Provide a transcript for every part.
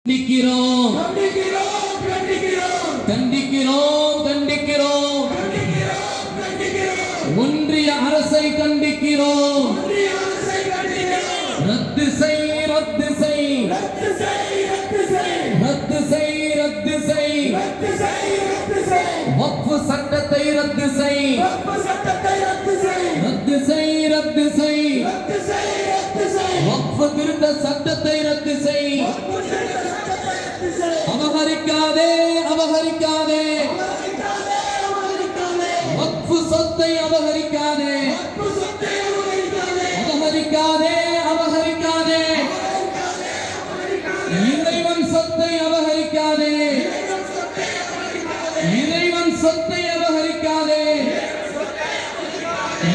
கண்டிக்கிறோம் ஒன்றிய அரசை கண்டிக்கிறோம். ரத்து செய் ரத்து செய் ரத்து செய் ரத்து செய் வக்ஃப் சட்டத்தை ரத்து செய் ரத்து செய் ரத்து செய் வக்ஃப் திருத்த சட்டத்தை ரத்து செய். அபகரிக்காதே அபகரிக்காதே வக்ஃப் சொத்தை அபகரிக்காதே அபகரிக்காதே அபகரிக்காதே இறைவன் சொத்தை அபகரிக்காதே இறைவன் சொத்தை அபகரிக்காதே.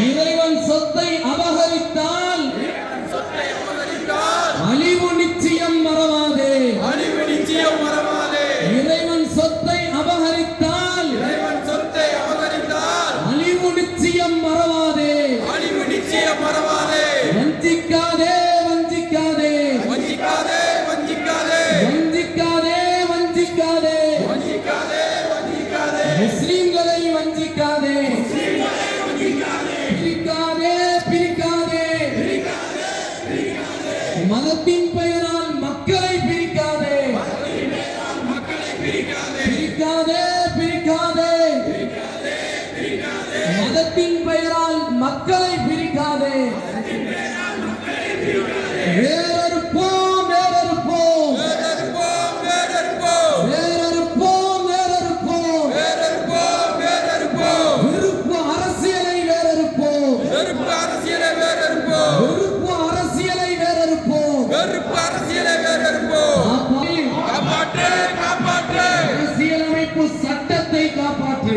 இறைவன் சொத்தை அபகரித்தால் அழிவு நிச்சயம் மறவாதே. இறைவன் சொத்தை அபகரித்தால் அழிவு நிச்சயம் மறவாதே. வஞ்சிக்காதே வஞ்சிக்காதே வஞ்சிக்காதே வஞ்சிக்காதே முஸ்லிம்களை வஞ்சிக்காதே. பிரிக்காதே பிரிக்காதே மதத்தின் பெயரால் மக்களை பிரிக்காதே. பிரிக்காதே பிரிக்காதே மதத்தின் பெயரால் மக்களை பிரிக்காதே. வேறறுப்போம் வேறறுப்போம் வேறறுப்போம் வேறறுப்போம் விருப்பு அரசியலை வேறறுப்போம் விருப்பு அரசியலை வேறறுப்போம். அரசியலமைப்பு சட்டத்தை காப்பாற்று